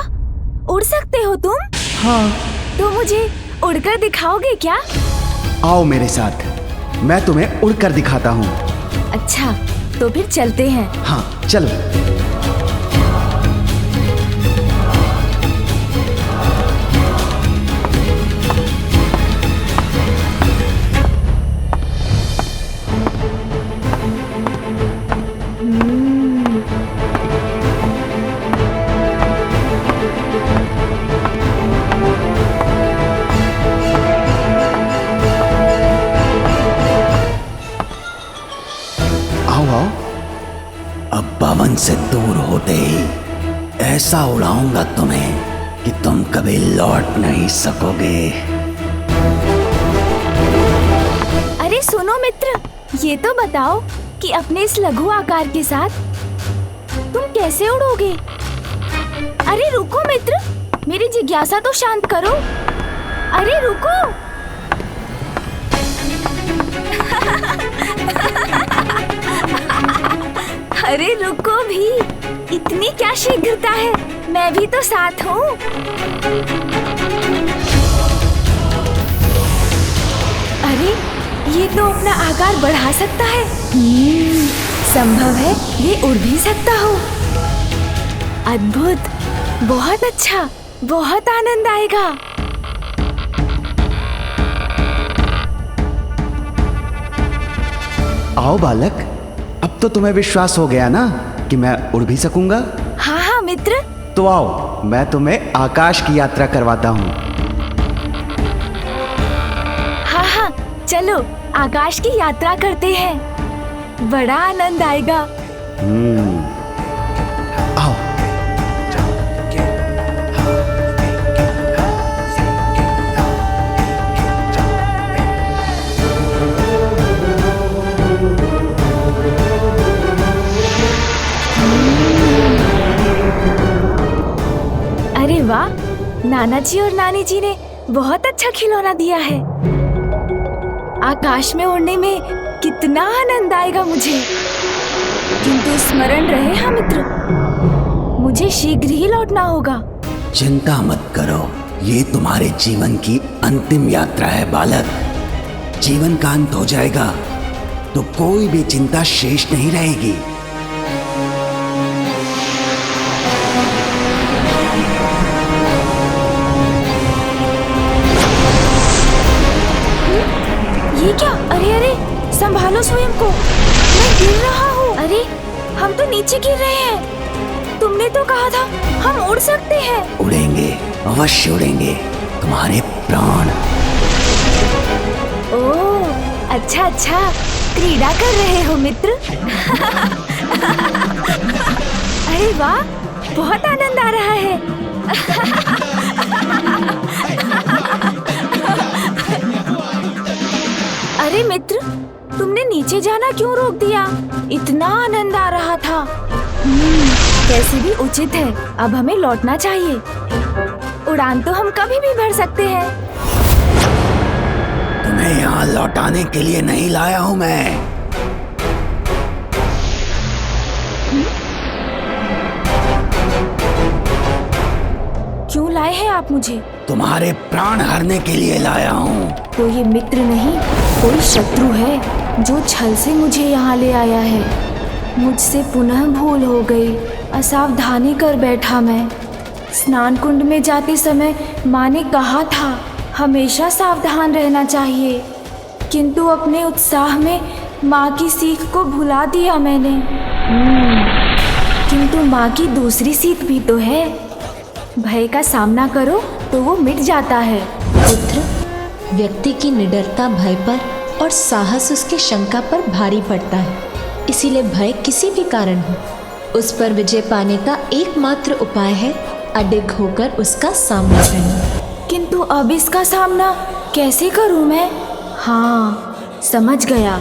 उड़ सकते हो तुम? हाँ। तो मुझे उड़कर दिखाओगे क्या? आओ मेरे साथ, मैं तुम्हें उड़कर दिखाता हूँ। अच्छा, तो फिर चलते हैं। हाँ, चलो। ऐसा उड़ाऊंगा तुम्हें कि तुम कभी लौट नहीं सकोगे। अरे सुनो मित्र, ये तो बताओ कि अपने इस लघु आकार के साथ तुम कैसे उड़ोगे? अरे रुको मित्र, मेरी जिज्ञासा तो शांत करो। अरे रुको। अरे रुको भी, इतनी क्या शीघ्रता है? मैं भी तो साथ हूँ। अरे ये तो अपना आकार बढ़ा सकता है। संभव है ये उड़ भी सकता हो। अद्भुत, बहुत अच्छा, बहुत आनंद आएगा। आओ बालक, अब तो तुम्हें विश्वास हो गया ना कि मैं उड़ भी सकूंगा। हाँ हाँ मित्र। तो आओ, मैं तुम्हें आकाश की यात्रा करवाता हूँ। हाँ हाँ, चलो आकाश की यात्रा करते हैं। बड़ा आनंद आएगा। आओ। अरे वाह, नाना जी और नानी जी ने बहुत अच्छा खिलौना दिया है। आकाश में उड़ने में कितना आनंद आएगा मुझे। किंतु स्मरण रहे हाँ मित्र, मुझे शीघ्र ही लौटना होगा। चिंता मत करो, ये तुम्हारे जीवन की अंतिम यात्रा है बालक। जीवन का अंत हो जाएगा तो कोई भी चिंता शेष नहीं रहेगी। ये क्या? अरे अरे, संभालो स्वयं को, मैं गिर रहा हूँ। अरे हम तो नीचे गिर रहे हैं। तुमने तो कहा था हम उड़ सकते हैं। उड़ेंगे, अवश्य उड़ेंगे, तुम्हारे प्राण। ओह अच्छा अच्छा, क्रीड़ा कर रहे हो मित्र। अरे वाह, बहुत आनंद आ रहा है। अरे मित्र, तुमने नीचे जाना क्यों रोक दिया? इतना आनंद आ रहा था। कैसे भी उचित है, अब हमें लौटना चाहिए। उड़ान तो हम कभी भी भर सकते हैं। तुम्हें यहाँ लौटाने के लिए नहीं लाया हूँ मैं। क्यों लाए हैं आप मुझे? तुम्हारे प्राण हरने के लिए लाया हूँ। तो ये मित्र नहीं, कोई शत्रु है जो छल से मुझे यहाँ ले आया है। मुझसे पुनः भूल हो गई, असावधानी कर बैठा मैं। स्नान कुंड में जाते समय माँ ने कहा था हमेशा सावधान रहना चाहिए, किंतु अपने उत्साह में माँ की सीख को भुला दिया मैंने। किंतु माँ की दूसरी सीख भी तो है, भय का सामना करो तो वो मिट जाता है। पुत्र, व्यक्ति की निडरता भय पर और साहस उसके शंका पर भारी पड़ता है। इसीलिए भय किसी भी कारण हो, उस पर विजय पाने का एकमात्र उपाय है अडिग होकर उसका सामना करना। किंतु अब इसका सामना कैसे करूं मैं? हाँ, समझ गया।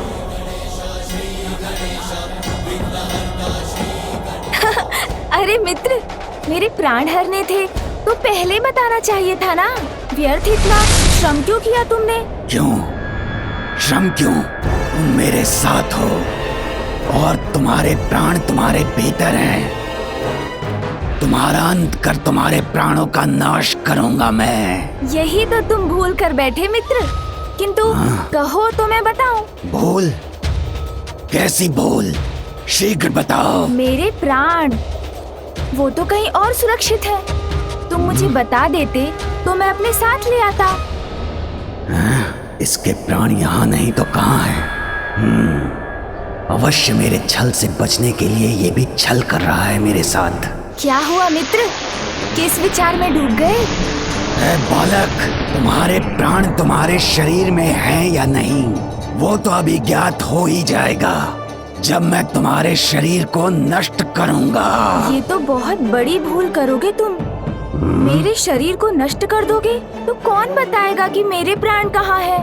अरे मित्र, मेरे प्राण हरने थे तो पहले बताना चाहिए था ना। व्यर्थ इतना श्रम क्यों किया तुमने? क्यों श्रम क्यों? तुम मेरे साथ हो और तुम्हारे प्राण तुम्हारे भीतर हैं। तुम्हारा अंत कर तुम्हारे प्राणों का नाश करूंगा मैं। यही तो तुम भूल कर बैठे मित्र। किंतु कहो तो मैं बताऊं। भूल? कैसी भूल? शीघ्र बताओ। मेरे प्राण, वो तो कहीं और सुरक्षित है। तुम मुझे बता देते तो मैं अपने साथ ले आता। इसके प्राण यहाँ नहीं तो कहाँ है? अवश्य मेरे छल से बचने के लिए ये भी छल कर रहा है मेरे साथ। क्या हुआ मित्र? किस विचार में डूब गए? बालक, तुम्हारे प्राण तुम्हारे शरीर में हैं या नहीं, वो तो अभी ज्ञात हो ही जाएगा। जब मैं तुम्हारे शरीर को नष्ट करूंगा। ये तो बहुत बड़ी भूल करोगे तुम। मेरे शरीर को नष्ट कर दोगे तो कौन बताएगा कि मेरे प्राण कहाँ है?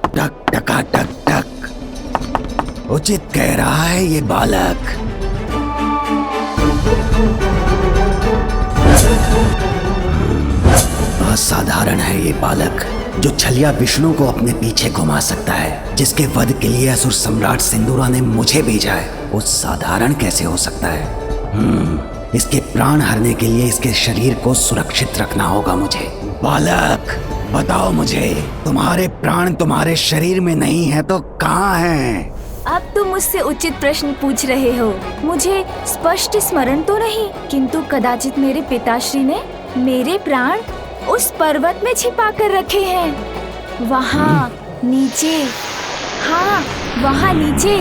टक टका टक टक, उचित कह रहा है ये बालक। असाधारण है ये बालक, जो छलिया विष्णु को अपने पीछे घुमा सकता है, जिसके वध के लिए असुर सम्राट सिंदूरा ने मुझे भेजा है। वो साधारण कैसे हो सकता है? इसके प्राण हरने के लिए इसके शरीर को सुरक्षित रखना होगा मुझे। बालक, बताओ मुझे, तुम्हारे प्राण तुम्हारे शरीर में नहीं है तो कहाँ हैं? अब तुम मुझसे उचित प्रश्न पूछ रहे हो। मुझे स्पष्ट स्मरण तो नहीं, किंतु कदाचित मेरे पिताश्री ने मेरे प्राण उस पर्वत में छिपा कर रखे हैं। वहाँ नीचे, हाँ वहाँ नीचे।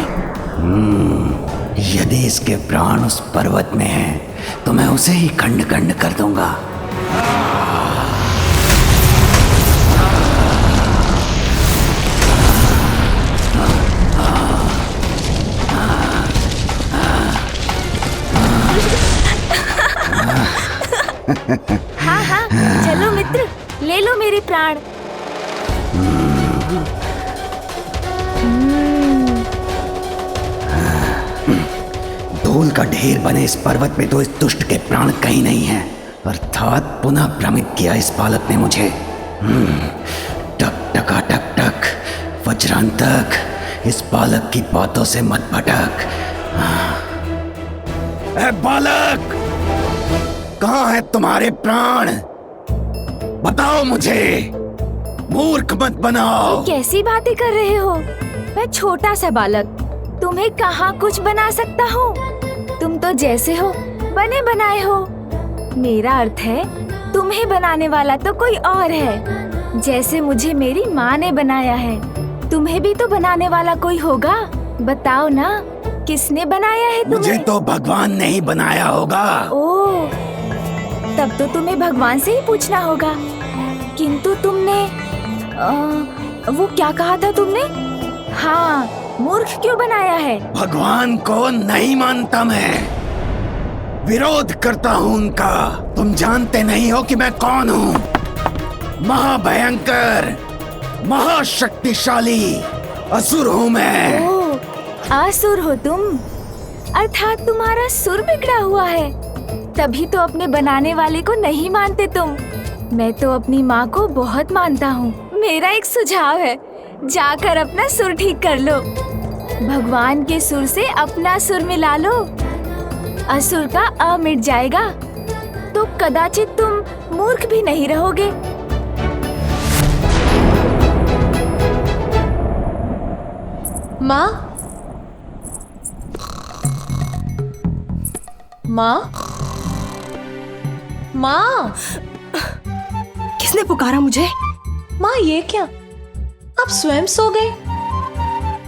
यदि इसके प्राण उस पर्वत में हैं, तो मैं उसे ही खंड खंड कर दूंगा। हाँ हाँ, चलो मित्र, ले लो मेरे प्राण। धूल का ढेर बने इस पर्वत में तो इस दुष्ट के प्राण कहीं नहीं हैं। अर्थात पुनः भ्रमित किया इस बालक ने मुझे। टक टका टक टक, वज्रांतक, इस बालक की बातों से मत भटक। ए बालक, कहाँ है तुम्हारे प्राण? बताओ मुझे, मूर्ख मत बनाओ। कैसी बातें कर रहे हो? मैं छोटा सा बालक, तुम्हें कहाँ कुछ बना सकता हूँ? तुम तो जैसे हो बने बनाए हो। मेरा अर्थ है, तुम्हें बनाने वाला तो कोई और है। जैसे मुझे मेरी माँ ने बनाया है, तुम्हें भी तो बनाने वाला कोई होगा। बताओ ना, किसने बनाया है तुम्हें? मुझे तो भगवान ने ही बनाया होगा। ओह, तब तो तुम्हें भगवान से ही पूछना होगा। किंतु तुमने वो क्या कहा था तुमने? हाँ, मूर्ख क्यों बनाया है? भगवान को नहीं मानता मैं, विरोध करता हूँ उनका। तुम जानते नहीं हो कि मैं कौन हूँ? महाभयंकर, महाशक्तिशाली असुर हूँ मैं। ओह, असुर हो तुम? अर्थात तुम्हारा सुर बिगड़ा हुआ है, तभी तो अपने बनाने वाले को नहीं मानते तुम। मैं तो अपनी माँ को बहुत मानता हूँ। मेरा एक सुझाव है, जाकर अपना सुर ठीक कर लो। भगवान के सुर से अपना सुर मिला लो, असुर का अ मिट जाएगा, तो कदाचित तुम मूर्ख भी नहीं रहोगे। माँ, माँ, माँ, किसने पुकारा मुझे? माँ, ये क्या? आप स्वयं सो गए?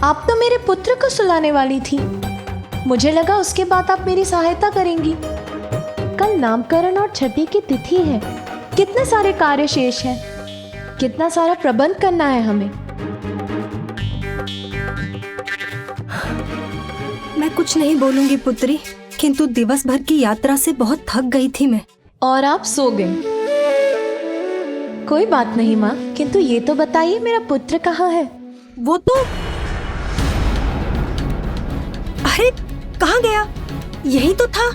आप तो मेरे पुत्र को सुलाने वाली थी। मुझे लगा उसके बाद आप मेरी सहायता करेंगी। कल नामकरण और छठी की तिथि है, कितने सारे कार्य शेष हैं, कितना सारा प्रबंध करना है हमें। मैं कुछ नहीं बोलूंगी पुत्री, किंतु दिवस भर की यात्रा से बहुत थक गई थी मैं। और आप सो गए। कोई बात नहीं माँ, किंतु ये तो बताइए मेरा पुत्र कहाँ है? वो तो, अरे कहाँ गया? यही तो था।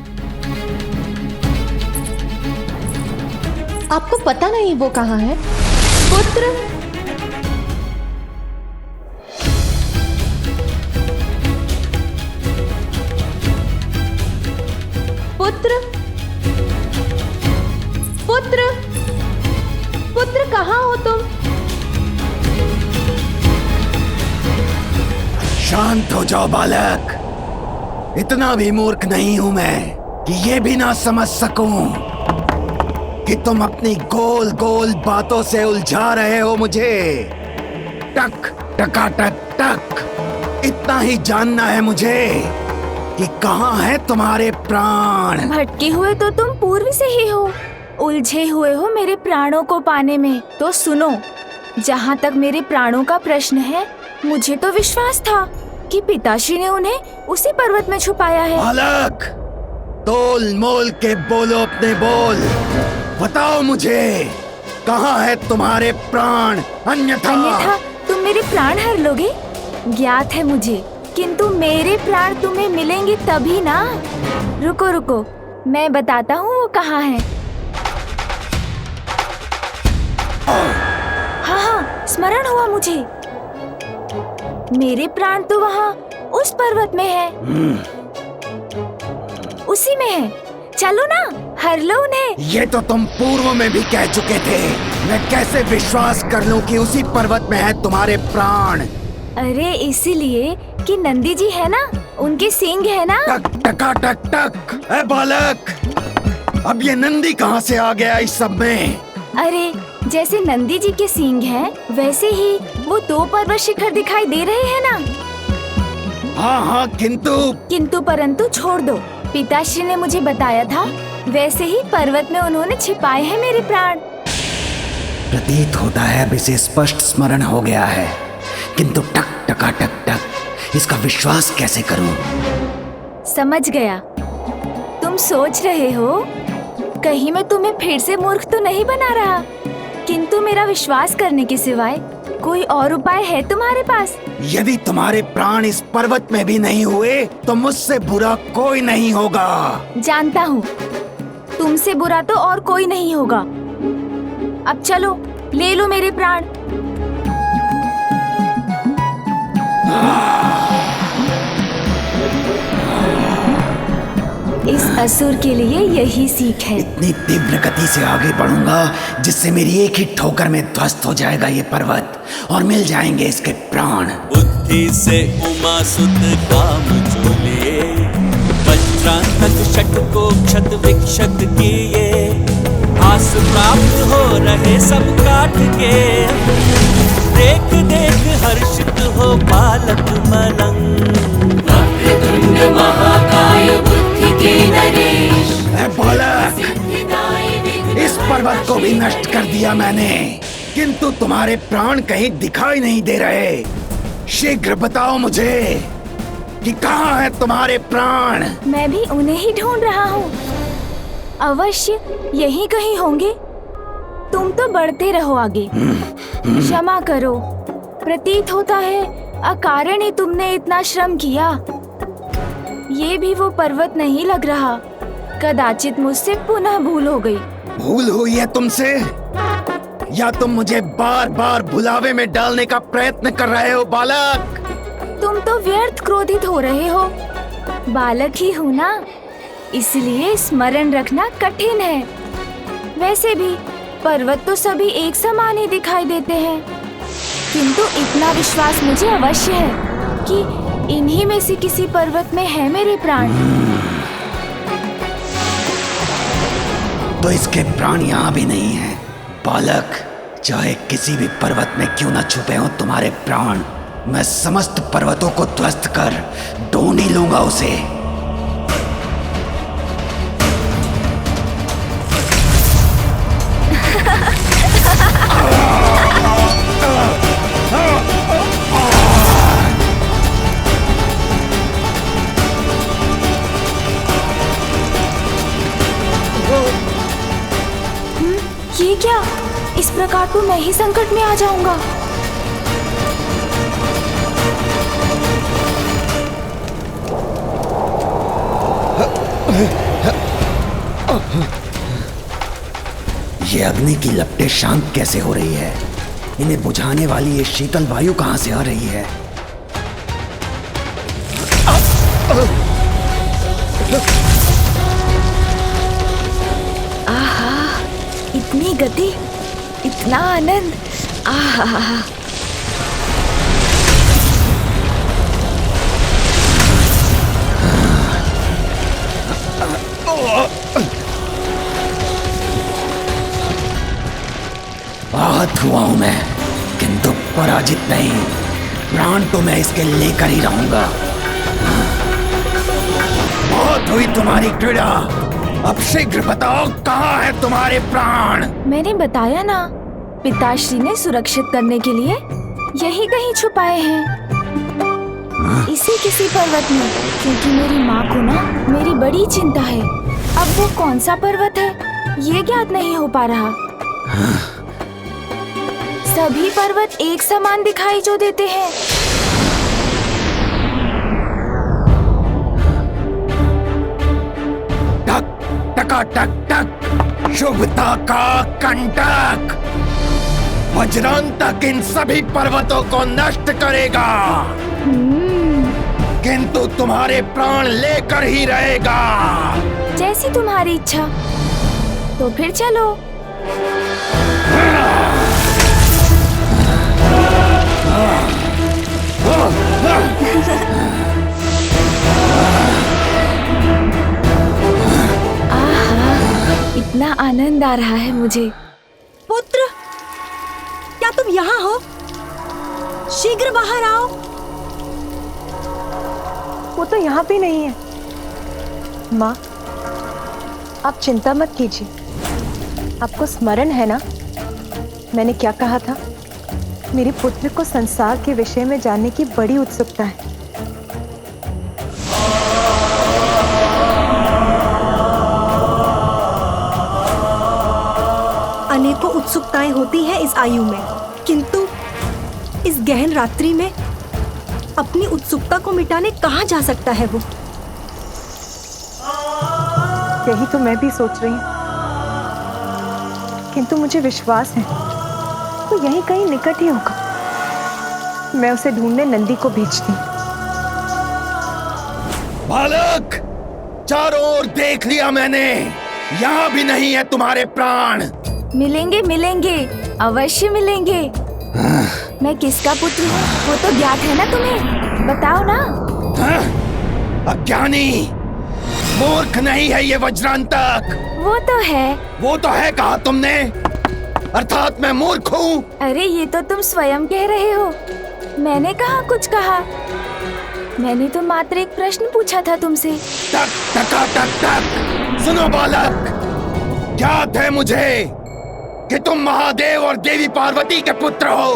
आपको पता नहीं वो कहाँ है? पुत्र, पुत्र, पुत्र, पुत्र, कहाँ हो तुम? शांत हो जाओ बालक, इतना भी मूर्ख नहीं हूं मैं कि ये भी ना समझ सकूं कि तुम अपनी गोल गोल बातों से उलझा रहे हो मुझे। टक टका टक टक, इतना ही जानना है मुझे कि कहाँ है तुम्हारे प्राण। भटके हुए तो तुम पूर्व से ही हो, उलझे हुए हो मेरे प्राणों को पाने में। तो सुनो, जहाँ तक मेरे प्राणों का प्रश्न है, मुझे तो विश्वास था कि पिताश्री ने उन्हें उसी पर्वत में छुपाया है। बालक, तोल मोल के बोलो अपने बोल। बताओ मुझे, कहाँ है तुम्हारे प्राण? अन्यथा तुम मेरे प्राण हर लोगे? ज्ञात है मुझे, किंतु मेरे प्राण तुम्हें मिलेंगे तभी ना। रुको रुको, मैं बताता हूँ वो कहाँ है। हाँ, स्मरण हुआ मुझे। मेरे प्राण तो वहाँ उस पर्वत में है। उसी में है। चलो ना, हर लो उन्हें। ये तो तुम पूर्व में भी कह चुके थे। मैं कैसे विश्वास कर लूं कि उसी पर्वत में है तुम्हारे प्राण? अरे इसीलिए कि नंदी जी है ना, उनके सींग है ना। टक टका टक टक। ए बालक, अब ये नंदी कहाँ से आ गया इस सब में? अरे जैसे नंदी जी के सींग हैं, वैसे ही वो 2 पर्वत शिखर दिखाई दे रहे हैं ना। हाँ, किंतु परंतु छोड़ दो। पिताश्री ने मुझे बताया था, वैसे ही पर्वत में उन्होंने छिपाए हैं मेरे प्राण। प्रतीत होता है अब इसे स्पष्ट स्मरण हो गया है, किंतु टक टका टक टक, इसका विश्वास कैसे करूं? समझ गया। तुम सोच रहे हो कहीं मैं तुम्हें फिर से मूर्ख तो नहीं बना रहा, किंतु मेरा विश्वास करने के सिवाय कोई और उपाय है तुम्हारे पास? यदि तुम्हारे प्राण इस पर्वत में भी नहीं हुए तो मुझसे बुरा कोई नहीं होगा। जानता हूँ, तुमसे बुरा तो और कोई नहीं होगा। अब चलो, ले लो मेरे प्राण। इस असुर के लिए यही सीख है। इतनी तीव्र गति से आगे बढ़ूंगा जिससे मेरी एक ही ठोकर में ध्वस्त हो जाएगा ये पर्वत और मिल जाएंगे इसके प्राण। बुद्धि से उमा सुत काम चोले, वज्रांतक षट को क्षत विक्षत किए, आस प्राप्त हो रहे सब काट के, देख देख हर्षित हो बालक मलंग। वक्रतुंड महाकाय बुद्धि के नरेश। बालक, इस पर्वत को भी नष्ट कर दिया मैंने, किंतु तुम्हारे प्राण कहीं दिखाई नहीं दे रहे। शीघ्र बताओ मुझे कि कहाँ है तुम्हारे प्राण? मैं भी उन्हें ही ढूंढ रहा हूँ। अवश्य यहीं कहीं होंगे। तुम तो बढ़ते रहो आगे। क्षमा करो, प्रतीत होता है अकारण ही तुमने इतना श्रम किया। ये भी वो पर्वत नहीं लग रहा। कदाचित मुझसे पुनः भूल हो गई। भूल हुई है तुमसे, या तुम मुझे बार बार भुलावे में डालने का प्रयत्न कर रहे हो बालक? तुम तो व्यर्थ क्रोधित हो रहे हो। बालक ही हूँ ना, इसलिए स्मरण रखना कठिन है। वैसे भी पर्वत तो सभी एक समान ही दिखाई देते हैं, किंतु इतना विश्वास मुझे अवश्य है कि इन्हीं में से किसी पर्वत में है मेरे प्राण। तो इसके प्राण यहाँ भी नहीं हैं। बालक, चाहे किसी भी पर्वत में क्यों न छुपे हो तुम्हारे प्राण, मैं समस्त पर्वतों को ध्वस्त कर ढूंढ ही लूंगा उसे। ये क्या? इस प्रकार तो मैं ही संकट में आ जाऊंगा। ये अग्नि की लपटें शांत कैसे हो रही है? इन्हें बुझाने वाली ये शीतल वायु कहां से आ रही है? आहा, इतनी गति, इतना आनंद। आहा, आहत हुआ हूं मैं, किंतु पराजित नहीं। प्राण तो मैं इसके लेकर ही रहूंगा। बहुत हुई तुम्हारी क्रीड़ा, अब शीघ्र बताओ कहाँ है तुम्हारे प्राण? मैंने बताया ना, पिताश्री ने सुरक्षित करने के लिए यही कहीं छुपाए हैं। इसी किसी पर्वत में, क्योंकि मेरी माँ को ना मेरी बड़ी चिंता है। अब वो कौन सा पर्वत है ये ज्ञात नहीं हो पा रहा। सभी पर्वत एक समान दिखाई जो देते हैं। टक टका टक टक, शुभता का कंटक। वज्रांतक इन सभी पर्वतों को नष्ट करेगा, किंतु तुम्हारे प्राण लेकर ही रहेगा। जैसी तुम्हारी इच्छा। तो फिर चलो। आहा, इतना आनंद आ रहा है मुझे। पुत्र, क्या तुम यहाँ हो? शीघ्र बाहर आओ। वो तो यहाँ भी नहीं है। माँ, आप चिंता मत कीजिए। आपको स्मरण है ना मैंने क्या कहा था? मेरे पुत्र को संसार के विषय में जानने की बड़ी उत्सुकता है। अनेकों उत्सुकताएं होती हैं इस आयु में, किंतु इस गहन रात्रि में अपनी उत्सुकता को मिटाने कहाँ जा सकता है वो? यही तो मैं भी सोच रही हूँ, किंतु मुझे विश्वास है वो यहीं कहीं निकट ही होगा। मैं उसे ढूंढने नंदी को भेजती हूँ। बालक, चारों ओर देख लिया मैंने, यहाँ भी नहीं है तुम्हारे प्राण। मिलेंगे मिलेंगे, अवश्य मिलेंगे। मैं किसका पुत्र हूँ वो तो ज्ञात है ना तुम्हें, बताओ ना। अज्ञानी, मूर्ख नहीं है ये वज्रांतक। वो तो है कहा तुमने? अर्थात मैं मूर्ख हूँ? अरे ये तो तुम स्वयं कह रहे हो, मैंने कहा कुछ कहा। मैंने तो मात्र एक प्रश्न पूछा था तुमसे। टक टका टक टक। सुनो बालक, ज्ञात है मुझे कि तुम महादेव और देवी पार्वती के पुत्र हो,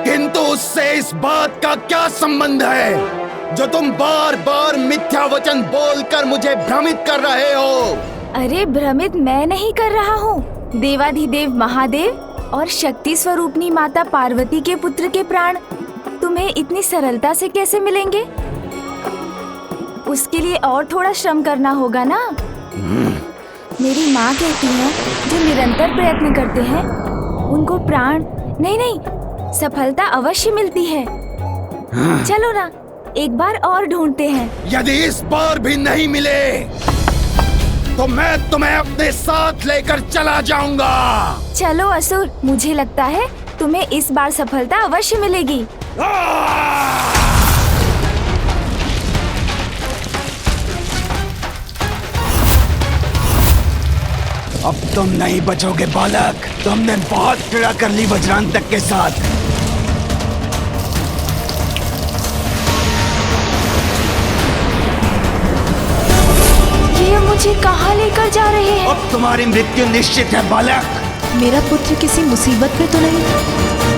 किंतु उससे इस बात का क्या संबंध है जो तुम बार बार मिथ्या वचन बोलकर मुझे भ्रमित कर रहे हो? अरे भ्रमित मैं नहीं कर रहा हूँ। देवाधिदेव महादेव और शक्ति स्वरूपनी माता पार्वती के पुत्र के प्राण तुम्हें इतनी सरलता से कैसे मिलेंगे? उसके लिए और थोड़ा श्रम करना होगा ना। मेरी माँ कहती है जो निरंतर प्रयत्न करते हैं उनको प्राण नहीं सफलता अवश्य मिलती है। चलो ना, एक बार और ढूंढते हैं। यदि इस बार भी नहीं मिले तो मैं तुम्हें अपने साथ लेकर चला जाऊंगा। चलो असुर, मुझे लगता है तुम्हें इस बार सफलता अवश्य मिलेगी। अब तुम नहीं बचोगे बालक, तुमने बहुत पीड़ा कर ली वज्रांतक के साथ। ये मुझे कहाँ लेकर जा रहे हैं? अब तुम्हारी मृत्यु निश्चित है बालक। मेरा पुत्र किसी मुसीबत में तो नहीं?